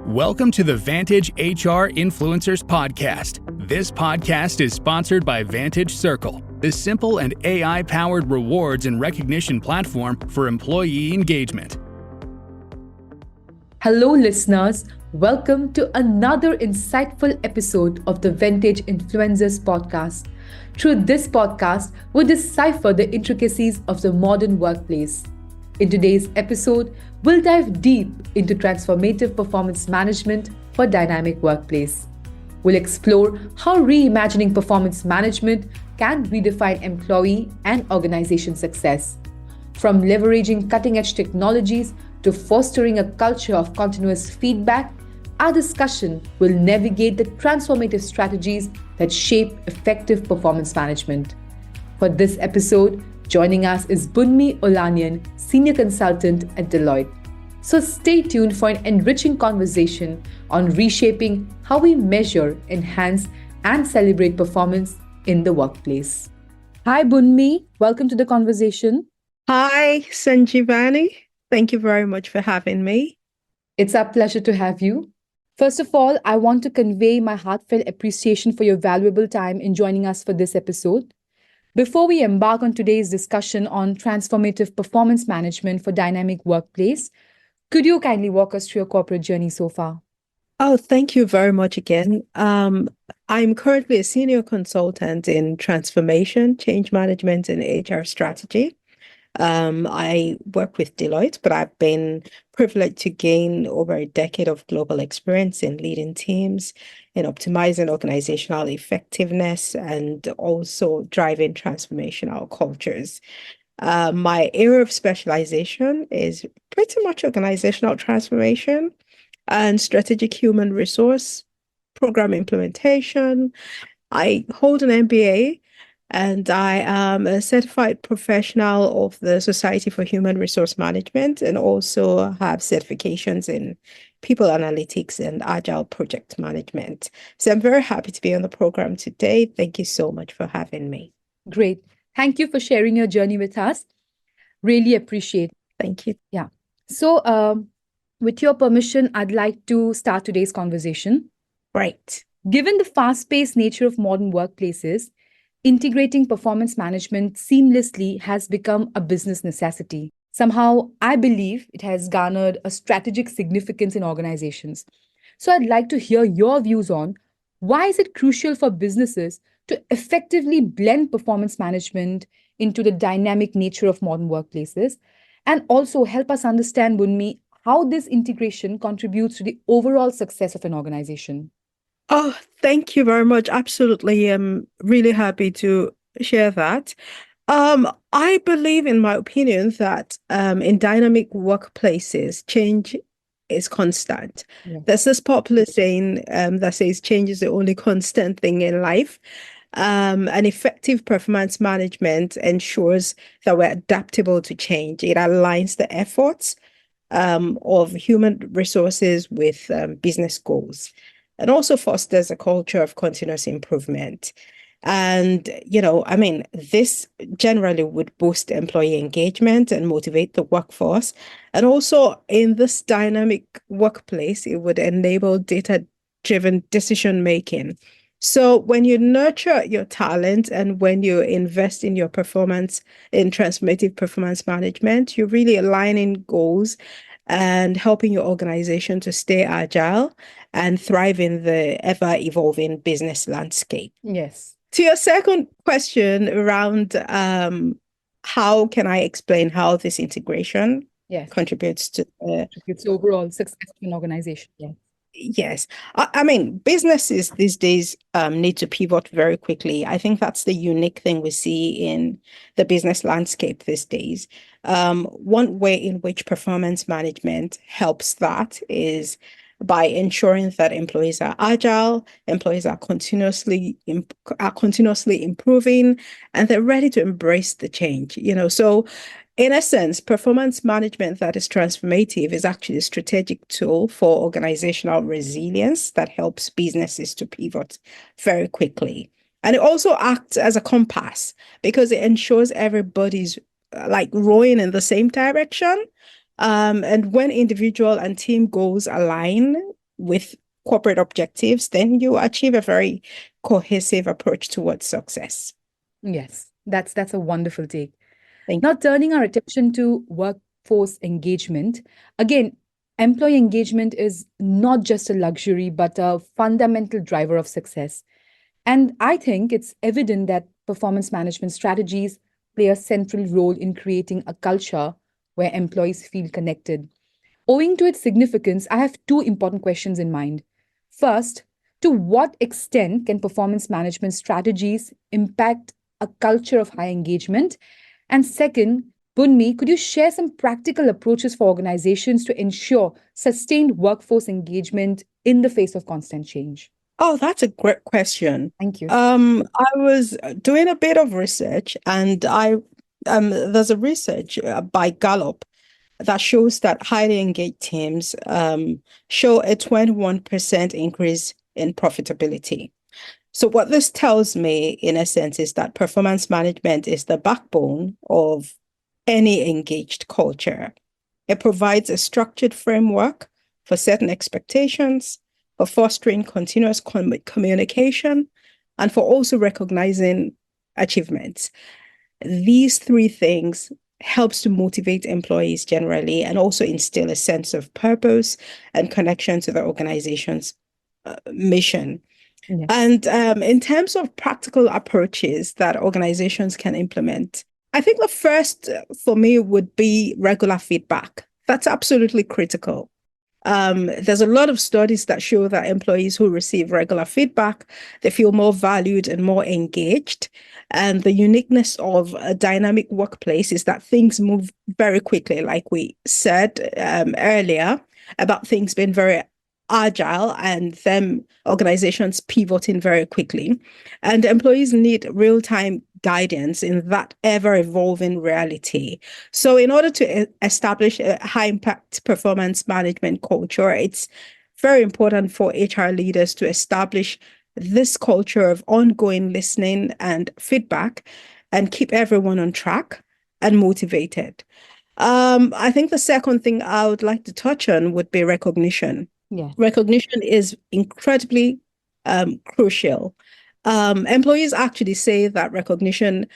Welcome to the Vantage HR Influencers Podcast. This podcast is sponsored by Vantage Circle, the simple and AI-powered rewards and recognition platform for employee engagement. Hello, listeners. Welcome to another insightful episode of the Vantage Influencers Podcast. Through this podcast, we decipher the intricacies of the modern workplace. In today's episode, we'll dive deep into transformative performance management for dynamic workplace. We'll explore how reimagining performance management can redefine employee and organization success. From leveraging cutting-edge technologies to fostering a culture of continuous feedback, our discussion will navigate the transformative strategies that shape effective performance management. For this episode, joining us is Bunmi Olaniyan, Senior Consultant at Deloitte. So stay tuned for an enriching conversation on reshaping how we measure, enhance, and celebrate performance in the workplace. Hi, Bunmi. Welcome to the conversation. Hi, Sanjivani. Thank you very much for having me. It's our pleasure to have you. First of all, I want to convey my heartfelt appreciation for your valuable time in joining us for this episode. Before we embark on today's discussion on transformative performance management for dynamic workplace, could you kindly walk us through your corporate journey so far? Oh, thank you very much again. I'm currently a senior consultant in transformation, change management, and HR strategy. I work with Deloitte, but I've been privileged to gain over a decade of global experience in leading teams, in optimizing organizational effectiveness, and also driving transformational cultures. My area of specialization is pretty much organizational transformation and strategic human resource program implementation. I hold an MBA. And I am a certified professional of the Society for Human Resource Management and also have certifications in people analytics and agile project management. So I'm very happy to be on the program today. Thank you so much for having me. Great. Thank you for sharing your journey with us. Really appreciate it. Thank you. Yeah. So with your permission, I'd like to start today's conversation. Right. Given the fast-paced nature of modern workplaces, integrating performance management seamlessly has become a business necessity. Somehow, I believe it has garnered a strategic significance in organizations. So I'd like to hear your views on why is it crucial for businesses to effectively blend performance management into the dynamic nature of modern workplaces, and also help us understand, Bunmi, how this integration contributes to the overall success of an organization. Oh, thank you very much. Absolutely. I'm really happy to share that. I believe, in my opinion, that in dynamic workplaces, change is constant. Yeah. There's this popular saying that says change is the only constant thing in life. And effective performance management ensures that we're adaptable to change. It aligns the efforts of human resources with business goals, and also fosters a culture of continuous improvement. And, this generally would boost employee engagement and motivate the workforce. And also in this dynamic workplace, it would enable data-driven decision-making. So when you nurture your talent and when you invest in your performance, in transformative performance management, you're really aligning goals and helping your organization to stay agile and thrive in the ever-evolving business landscape. Yes. To your second question around how can I explain how this integration contributes to its overall success of an organization. Yeah. Yes. I mean, businesses these days need to pivot very quickly. I think that's the unique thing we see in the business landscape these days. One way in which performance management helps that is by ensuring that employees are agile, employees are continuously improving, and they're ready to embrace the change. So in essence, performance management that is transformative is actually a strategic tool for organizational resilience that helps businesses to pivot very quickly. And it also acts as a compass because it ensures everybody's rowing in the same direction. And when individual and team goals align, with corporate objectives, then you achieve a very cohesive approach towards success. Yes, that's a wonderful take. Thank Now, turning our attention to workforce engagement, again, employee engagement is not just a luxury, but a fundamental driver of success. And I think it's evident that performance management strategies play a central role in creating a culture where employees feel connected. Owing to its significance, I have two important questions in mind. First, to what extent can performance management strategies impact a culture of high engagement? And second, Bunmi, could you share some practical approaches for organizations to ensure sustained workforce engagement in the face of constant change? Oh, that's a great question. Thank you. I was doing a bit of research, and there's a research by Gallup that shows that highly engaged teams show a 21% increase in profitability. So what this tells me, in essence, is that performance management is the backbone of any engaged culture. It provides a structured framework for setting expectations, for fostering continuous communication, and for also recognizing achievements. These three things helps to motivate employees generally and also instill a sense of purpose and connection to the organization's mission. Yes. And in terms of practical approaches that organizations can implement, I think the first for me would be regular feedback. That's absolutely critical. There's a lot of studies that show that employees who receive regular feedback, they feel more valued and more engaged. And the uniqueness of a dynamic workplace is that things move very quickly, like we said earlier, about things being very agile and them organizations pivoting very quickly. And employees need real-time guidance in that ever-evolving reality. So in order to establish a high-impact performance management culture, it's very important for HR leaders to establish this culture of ongoing listening and feedback and keep everyone on track and motivated. I think the second thing I would like to touch on would be recognition. Yeah. Recognition is incredibly crucial. Employees actually say that recognition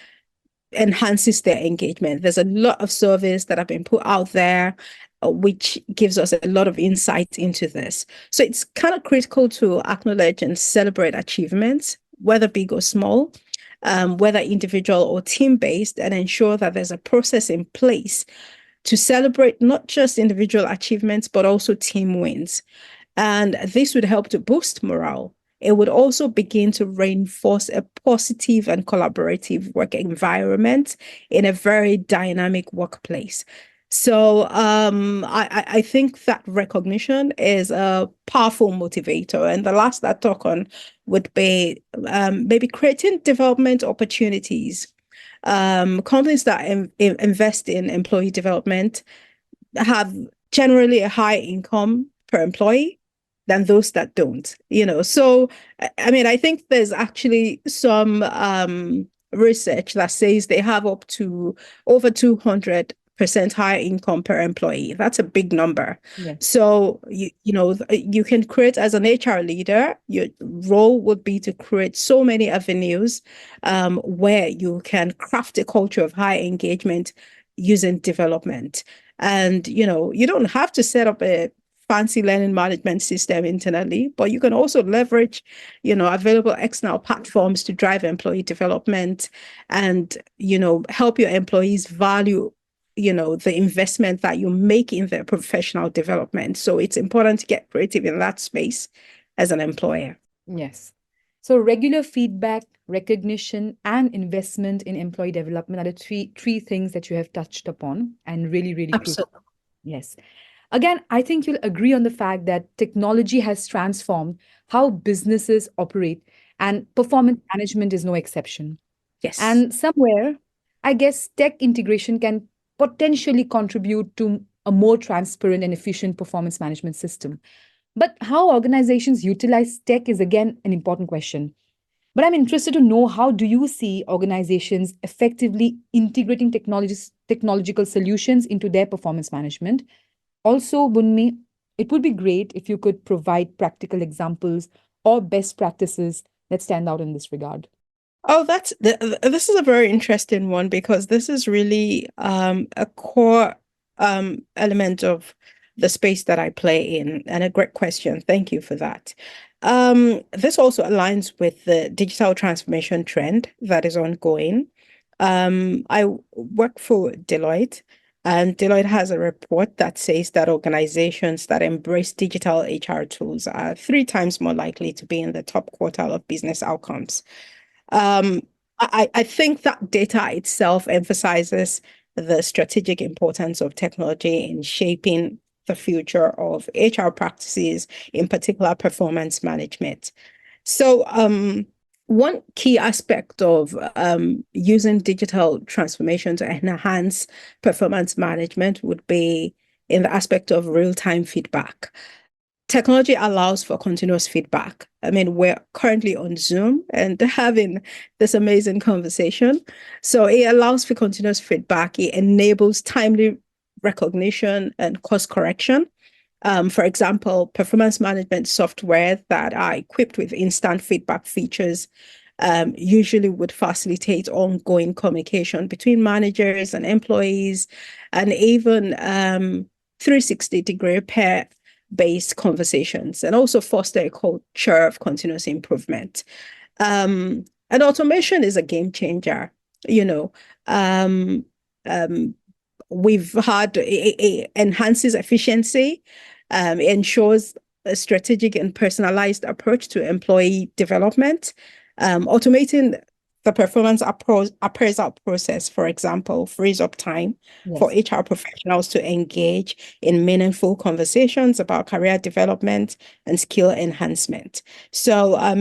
enhances their engagement. There's a lot of surveys that have been put out there, which gives us a lot of insight into this. So it's kind of critical to acknowledge and celebrate achievements, whether big or small, whether individual or team-based, and ensure that there's a process in place to celebrate not just individual achievements, but also team wins. And this would help to boost morale. It would also begin to reinforce a positive and collaborative work environment in a very dynamic workplace. So I think that recognition is a powerful motivator. And the last I talk on would be maybe creating development opportunities. Companies that invest in employee development have generally a high income per employee than those that don't, So, I mean, I think there's actually some research that says they have up to over 200% higher income per employee. That's a big number. Yes. So, you can create, as an HR leader, your role would be to create so many avenues where you can craft a culture of high engagement using development. And, you don't have to set up a fancy learning management system internally, but you can also leverage, available external platforms to drive employee development and, help your employees value, the investment that you make in their professional development. So it's important to get creative in that space as an employer. Yes. So regular feedback, recognition, and investment in employee development are the three things that you have touched upon, and really, really crucial. Absolutely. Yes. Again, I think you'll agree on the fact that technology has transformed how businesses operate, and performance management is no exception. Yes. And somewhere, I guess tech integration can potentially contribute to a more transparent and efficient performance management system. But how organizations utilize tech is again an important question. But I'm interested to know, how do you see organizations effectively integrating technological solutions into their performance management? Also, Bunmi, It would be great if you could provide practical examples or best practices that stand out in this regard. Oh, this is a very interesting one because this is really a core element of the space that I play in, and a great question. Thank you for that. This also aligns with the digital transformation trend that is ongoing. I work for Deloitte, and Deloitte has a report that says that organizations that embrace digital HR tools are 3 times more likely to be in the top quartile of business outcomes. Um, I think that data itself emphasizes the strategic importance of technology in shaping the future of HR practices, in particular performance management. So, one key aspect of using digital transformation to enhance performance management would be in the aspect of real-time feedback. Technology allows for continuous feedback. I mean, we're currently on Zoom and having this amazing conversation. So it allows for continuous feedback. It enables timely recognition and course correction. For example, performance management software that are equipped with instant feedback features usually would facilitate ongoing communication between managers and employees, and even 360-degree pair-based conversations, and also foster a culture of continuous improvement. And automation is a game changer. You know, um, um, we've had it enhances efficiency, ensures a strategic and personalized approach to employee development. Automating the performance appraisal process, for example, frees up time for Yes. HR professionals to engage in meaningful conversations about career development and skill enhancement. So, I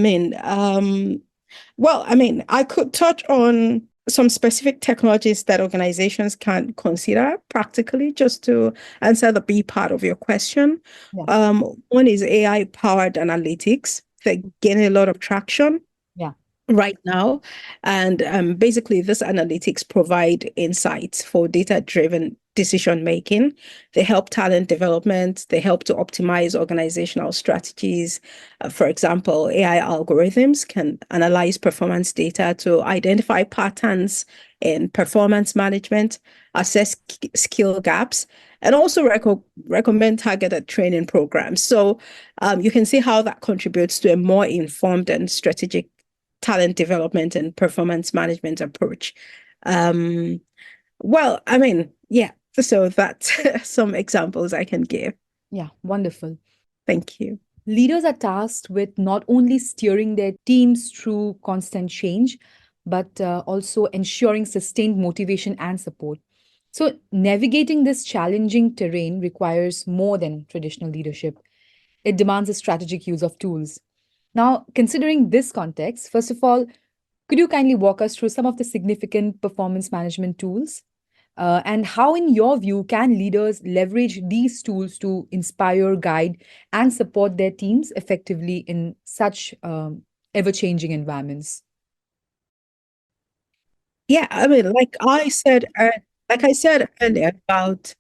could touch on some specific technologies that organizations can consider practically, just to answer the B part of your question. Yeah. One is AI-powered analytics. They're gaining a lot of traction Yeah. right now. And basically, this analytics provide insights for data-driven decision making. They help talent development. They help to optimize organizational strategies. For example, AI algorithms can analyze performance data to identify patterns in performance management, assess skill gaps, and also recommend targeted training programs. So you can see how that contributes to a more informed and strategic talent development and performance management approach. Yeah, so that's some examples I can give. Yeah. Wonderful. Thank you. Leaders are tasked with not only steering their teams through constant change, but also ensuring sustained motivation and support. So, navigating this challenging terrain requires more than traditional leadership. It demands a strategic use of tools. Now, considering this context, first of all, could you kindly walk us through some of the significant performance management tools? And how, in your view, can leaders leverage these tools to inspire, guide, and support their teams effectively in such ever changing environments? Yeah, I mean, like I said earlier about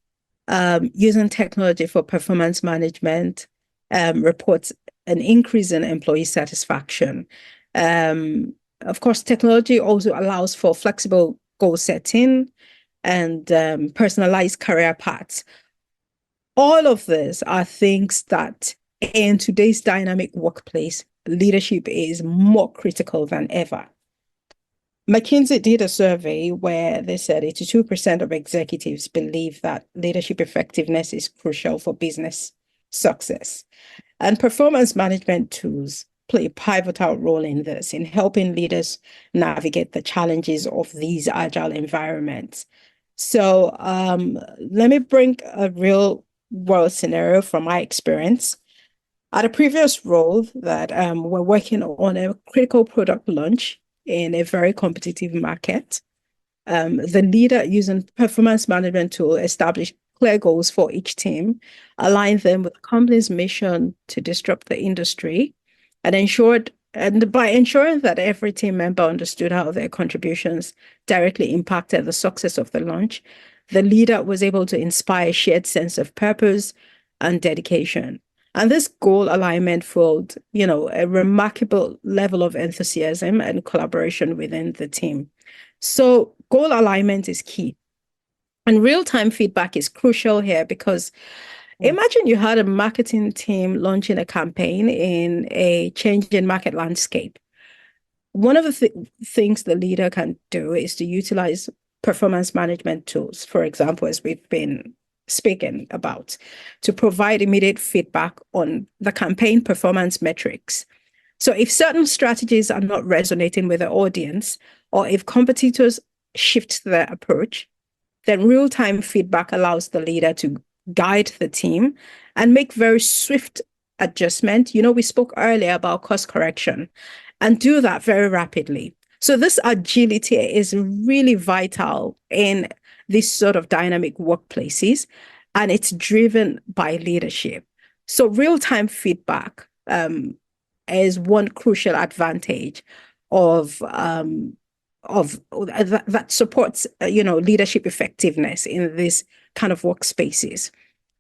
using technology for performance management reports an increase in employee satisfaction. Of course, technology also allows for flexible goal setting and personalized career paths. All of this are things that in today's dynamic workplace, leadership is more critical than ever. McKinsey did a survey where they said 82% of executives believe that leadership effectiveness is crucial for business success. And performance management tools play a pivotal role in this, in helping leaders navigate the challenges of these agile environments. So let me bring a real world scenario from my experience. At a previous role that we're working on a critical product launch in a very competitive market. The leader using performance management tool established clear goals for each team, aligned them with the company's mission to disrupt the industry, and by ensuring that every team member understood how their contributions directly impacted the success of the launch, the leader was able to inspire a shared sense of purpose, and dedication. And this goal alignment fueled, a remarkable level of enthusiasm and collaboration within the team. So goal alignment is key. And real-time feedback is crucial here because imagine you had a marketing team launching a campaign in a changing market landscape. One of the things the leader can do is to utilize performance management tools, for example, as we've been speaking about, to provide immediate feedback on the campaign performance metrics. So if certain strategies are not resonating with the audience, or if competitors shift their approach, then real-time feedback allows the leader to guide the team and make very swift adjustment. We spoke earlier about course correction and do that very rapidly. So this agility is really vital in these sort of dynamic workplaces, and it's driven by leadership. So real-time feedback is one crucial advantage of that supports leadership effectiveness in this kind of workspaces.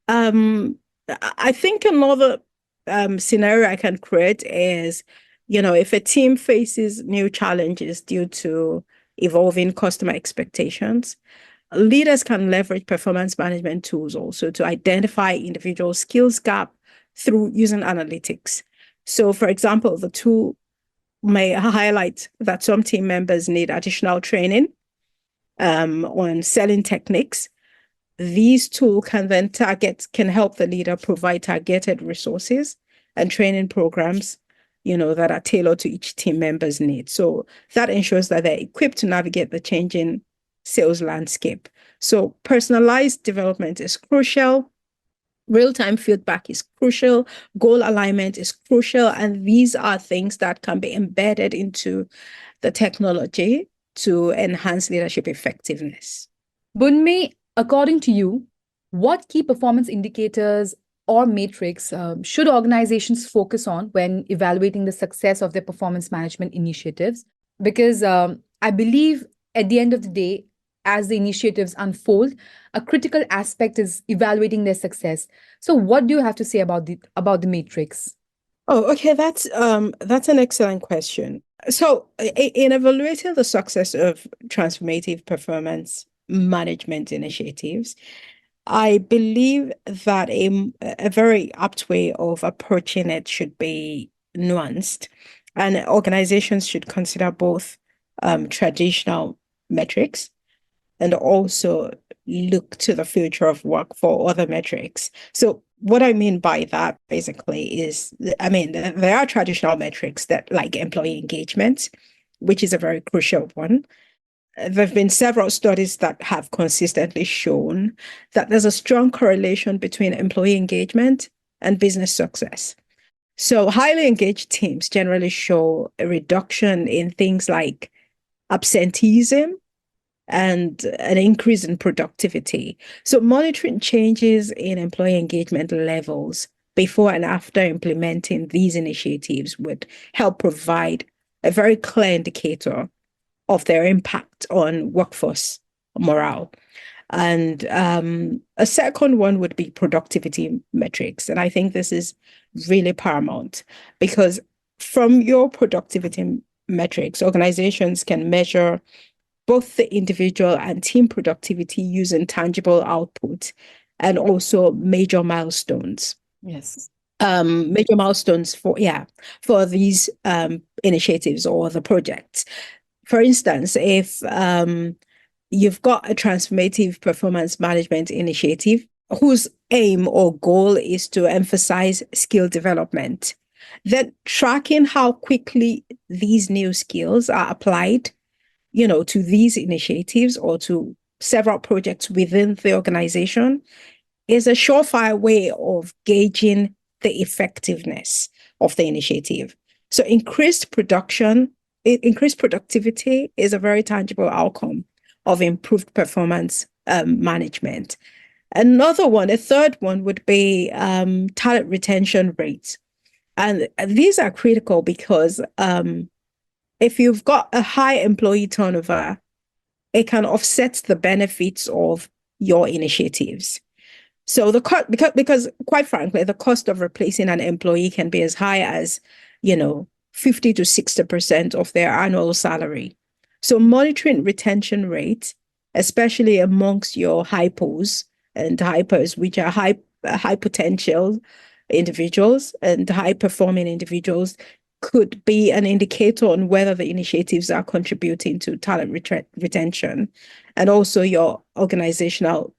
I think another scenario I can create is, if a team faces new challenges due to evolving customer expectations, leaders can leverage performance management tools also to identify individual skills gap through using analytics. So, for example, the tool may highlight that some team members need additional training on selling techniques. These tools can help the leader provide targeted resources and training programs, that are tailored to each team member's needs. So that ensures that they're equipped to navigate the changing sales landscape. So personalized development is crucial. Real-time feedback is crucial. Goal alignment is crucial. And these are things that can be embedded into the technology to enhance leadership effectiveness. Bunmi, according to you, what key performance indicators or metrics should organizations focus on when evaluating the success of their performance management initiatives? Because I believe at the end of the day, as the initiatives unfold, a critical aspect is evaluating their success. So what do you have to say about the matrix? Oh, okay, that's an excellent question. So in evaluating the success of transformative performance management initiatives, I believe that a very apt way of approaching it should be nuanced, and organizations should consider both traditional metrics and also look to the future of work for other metrics. So what I mean by that basically is, there are traditional metrics that like employee engagement, which is a very crucial one. There have been several studies that have consistently shown that there's a strong correlation between employee engagement and business success. So highly engaged teams generally show a reduction in things like absenteeism and an increase in productivity. So monitoring changes in employee engagement levels before and after implementing these initiatives would help provide a very clear indicator of their impact on workforce morale. And a second one would be productivity metrics. And I think this is really paramount because from your productivity metrics, organizations can measure both the individual and team productivity using tangible output and also major milestones. Yes. Major milestones for these initiatives or the projects. For instance, if you've got a transformative performance management initiative whose aim or goal is to emphasize skill development, then tracking how quickly these new skills are applied, to these initiatives or to several projects within the organization is a surefire way of gauging the effectiveness of the initiative. So increased productivity is a very tangible outcome of improved performance management. A third one would be talent retention rates. And these are critical because if you've got a high employee turnover, it can offset the benefits of your initiatives. So the cost, because quite frankly, the cost of replacing an employee can be as high as, 50 to 60% of their annual salary. So monitoring retention rate, especially amongst your hypos and hypers, which are high potential individuals and high performing individuals, could be an indicator on whether the initiatives are contributing to talent retention and also your organizational,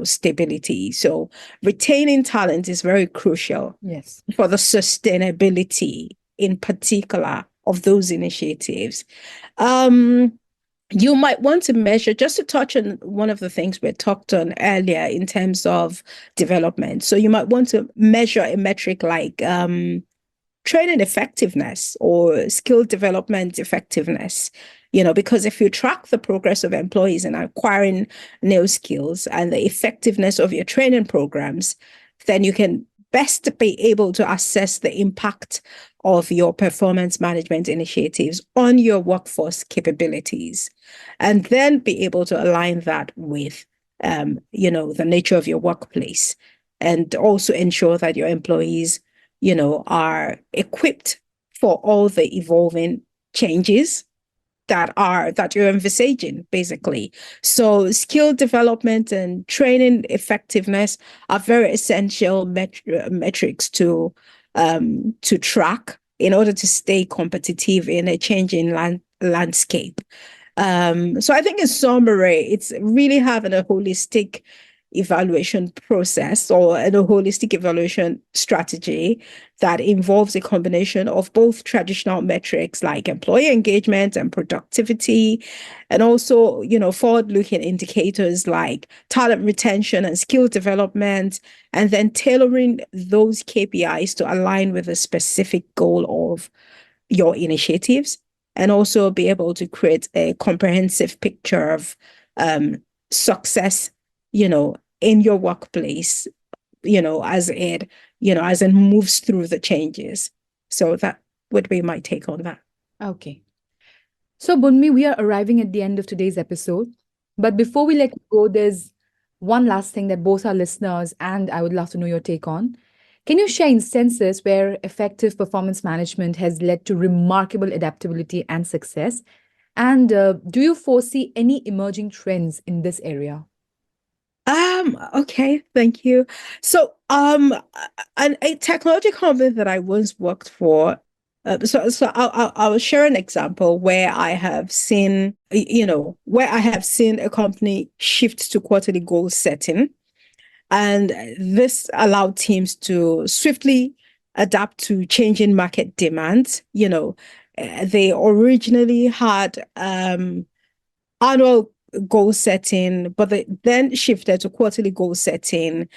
stability. So retaining talent is very crucial, Yes. for the sustainability in particular of those initiatives. You might want to measure, just to touch on one of the things we talked on earlier in terms of development. So you might want to measure a metric like training effectiveness or skill development effectiveness, because if you track the progress of employees in acquiring new skills and the effectiveness of your training programs, then you can best be able to assess the impact of your performance management initiatives on your workforce capabilities, and then be able to align that with, the nature of your workplace, and also ensure that your employees, are equipped for all the evolving changes that you're envisaging, basically. So skill development and training effectiveness are very essential metrics to track in order to stay competitive in a changing landscape. So I think in summary, it's really having a holistic evaluation process or a holistic evaluation strategy that involves a combination of both traditional metrics like employee engagement and productivity, and also, forward-looking indicators like talent retention and skill development, and then tailoring those KPIs to align with a specific goal of your initiatives, and also be able to create a comprehensive picture of success, in your workplace, as it moves through the changes. So that would be my take on that. Okay. So, Bunmi, we are arriving at the end of today's episode. But before we let you go, there's one last thing that both our listeners and I would love to know your take on. Can you share instances where effective performance management has led to remarkable adaptability and success? And do you foresee any emerging trends in this area? Okay, thank you. So, a technology company that I once worked for. So I'll share an example where I have seen, where I have seen a company shift to quarterly goal setting, and this allowed teams to swiftly adapt to changing market demands. They originally had annual goal setting, but they then shifted to quarterly goal setting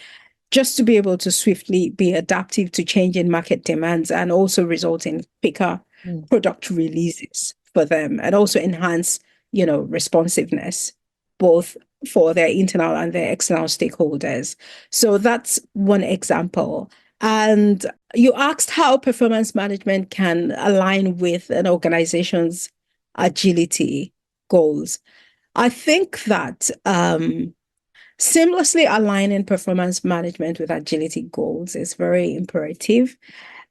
just to be able to swiftly be adaptive to changing market demands and also result in quicker product releases for them, and also enhance, responsiveness, both for their internal and their external stakeholders. So that's one example. And you asked how performance management can align with an organization's agility goals. I think that seamlessly aligning performance management with agility goals is very imperative.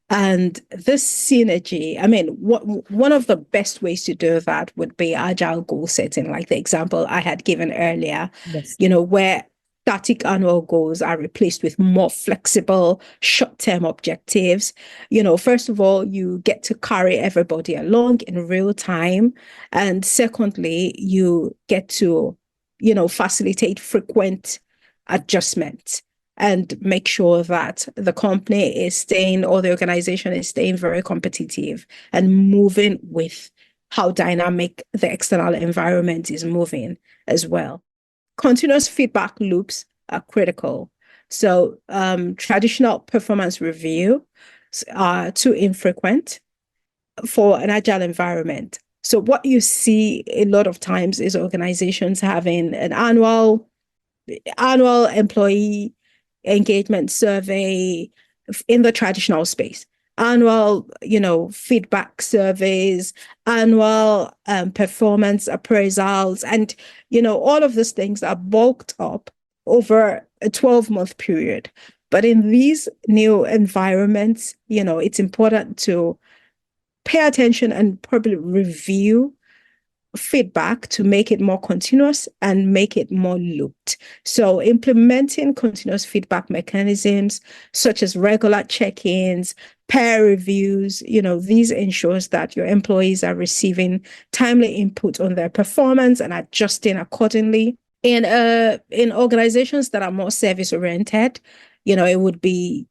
And this synergy, I mean, one of the best ways to do that would be agile goal setting, like the example I had given earlier, Yes. Where static annual goals are replaced with more flexible short-term objectives. First of all, you get to carry everybody along in real time. And secondly, you get to, facilitate frequent adjustments and make sure that the company is staying, or the organization is staying, very competitive and moving with how dynamic the external environment is moving as well. Continuous feedback loops are critical. So traditional performance review are too infrequent for an agile environment. So what you see a lot of times is organizations having an annual employee engagement survey in the traditional space, annual, feedback surveys, annual performance appraisals, and, all of these things are bulked up over a 12-month period. But in these new environments, it's important to pay attention and probably review feedback to make it more continuous and make it more looped. So implementing continuous feedback mechanisms such as regular check-ins, peer reviews, these ensures that your employees are receiving timely input on their performance and adjusting accordingly. In organizations that are more service oriented, it would be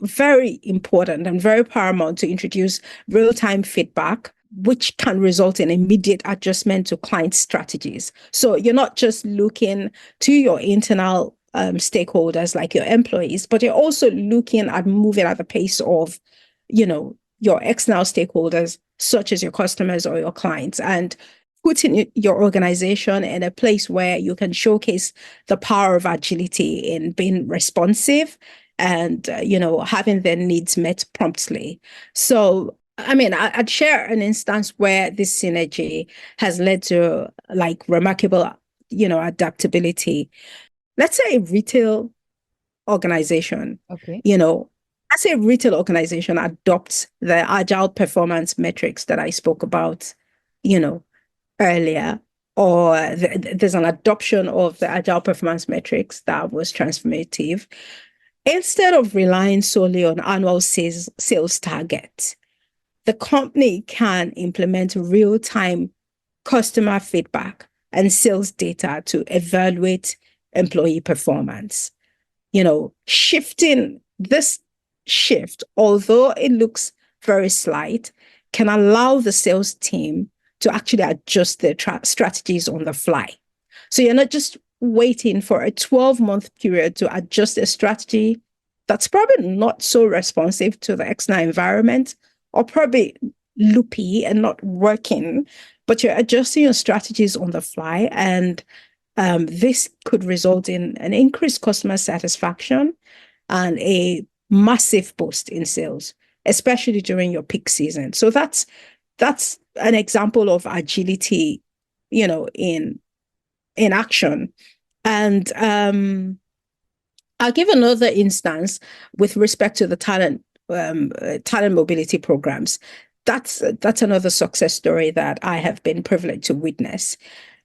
very important and very paramount to introduce real-time feedback, which can result in immediate adjustment to client strategies. So you're not just looking to your internal stakeholders like your employees, but you're also looking at moving at the pace of, your external stakeholders, such as your customers or your clients, and putting your organization in a place where you can showcase the power of agility in being responsive and, having their needs met promptly. So, I'd share an instance where this synergy has led to remarkable, adaptability. Let's say a retail organization, Okay. let's say a retail organization adopts the agile performance metrics that I spoke about, earlier, or there's an adoption of the agile performance metrics that was transformative. Instead of relying solely on annual sales targets, the company can implement real-time customer feedback and sales data to evaluate employee performance. Shifting this shift, although it looks very slight, can allow the sales team to actually adjust their strategies on the fly. So you're not just waiting for a 12-month period to adjust a strategy that's probably not so responsive to the external environment or probably loopy and not working, but you're adjusting your strategies on the fly. And this could result in an increased customer satisfaction and a massive boost in sales, especially during your peak season. So that's an example of agility, in action. And I'll give another instance with respect to the talent mobility programs. That's another success story that I have been privileged to witness.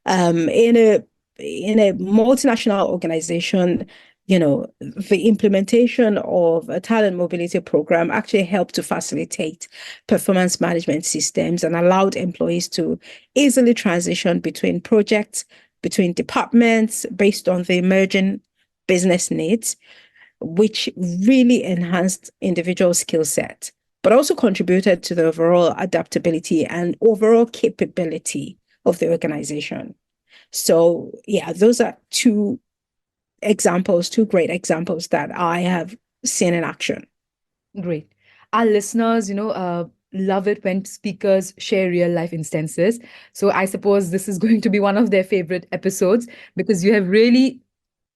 In a multinational organization, the implementation of a talent mobility program actually helped to facilitate performance management systems and allowed employees to easily transition between projects, between departments based on the emerging business needs, which really enhanced individual skill set, but also contributed to the overall adaptability and overall capability of the organization. So, yeah, those are two great examples that I have seen in action. Great. Our listeners, love it when speakers share real life instances. So I suppose this is going to be one of their favorite episodes because you have really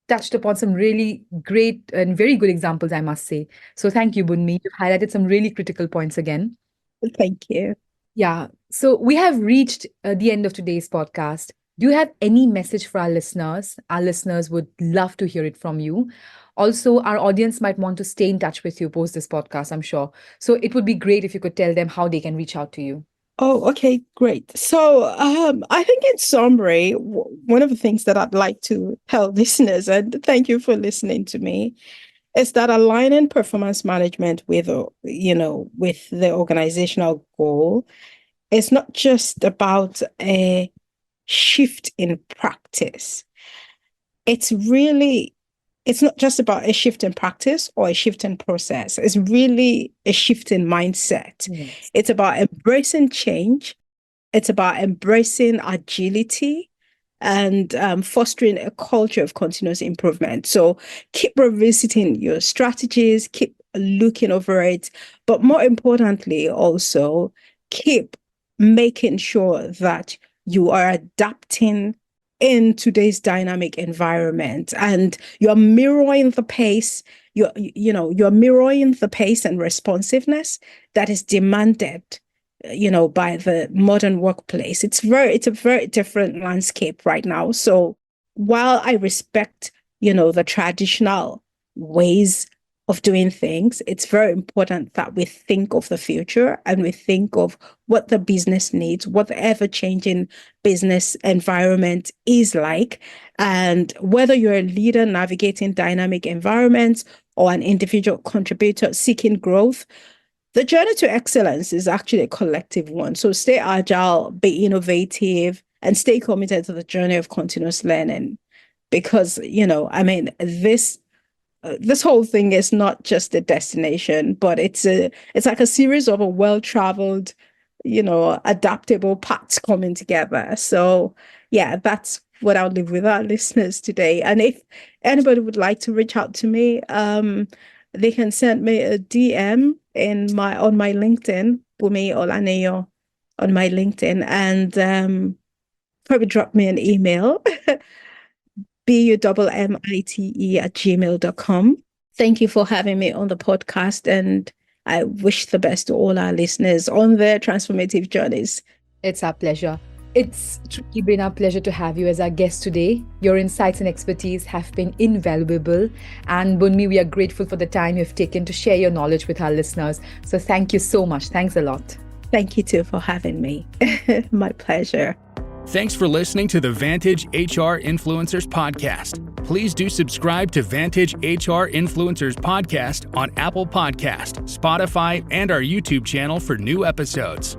touched upon some really great and very good examples, I must say. So thank you, Bunmi. You've highlighted some really critical points again. Thank you. Yeah. So we have reached the end of today's podcast. Do you have any message for our listeners? Our listeners would love to hear it from you. Also, our audience might want to stay in touch with you post this podcast, I'm sure. So it would be great if you could tell them how they can reach out to you. Oh, okay, great. So I think in summary, one of the things that I'd like to tell listeners, and thank you for listening to me, is that aligning performance management with, with the organizational goal is not just about a shift in practice. It's not just about a shift in practice or a shift in process. It's really a shift in mindset. Yes. It's about embracing change. It's about embracing agility and fostering a culture of continuous improvement. So keep revisiting your strategies, keep looking over it, but more importantly, also keep making sure that you are adapting in today's dynamic environment and you're mirroring the pace, you're mirroring the pace and responsiveness that is demanded, by the modern workplace. It's a very different landscape right now. So while I respect the traditional ways of doing things. It's very important that we think of the future and we think of what the business needs, what the ever-changing business environment is like. And whether you're a leader navigating dynamic environments or an individual contributor seeking growth, the journey to excellence is actually a collective one. So stay agile, be innovative, and stay committed to the journey of continuous learning. Because, this whole thing is not just a destination, but it's like a series of a well-traveled, adaptable paths coming together. So yeah, that's what I'll leave with our listeners today. And if anybody would like to reach out to me, they can send me a DM on my LinkedIn, Bunmi Olaniyan, on my LinkedIn, and probably drop me an email. bummite@gmail.com. Thank you for having me on the podcast, and I wish the best to all our listeners on their transformative journeys. It's our pleasure. It's truly been our pleasure to have you as our guest today. Your insights and expertise have been invaluable. And Bunmi, we are grateful for the time you've taken to share your knowledge with our listeners. So thank you so much. Thanks a lot. Thank you too for having me. My pleasure. Thanks for listening to the Vantage HR Influencers Podcast. Please do subscribe to Vantage HR Influencers Podcast on Apple Podcast, Spotify, and our YouTube channel for new episodes.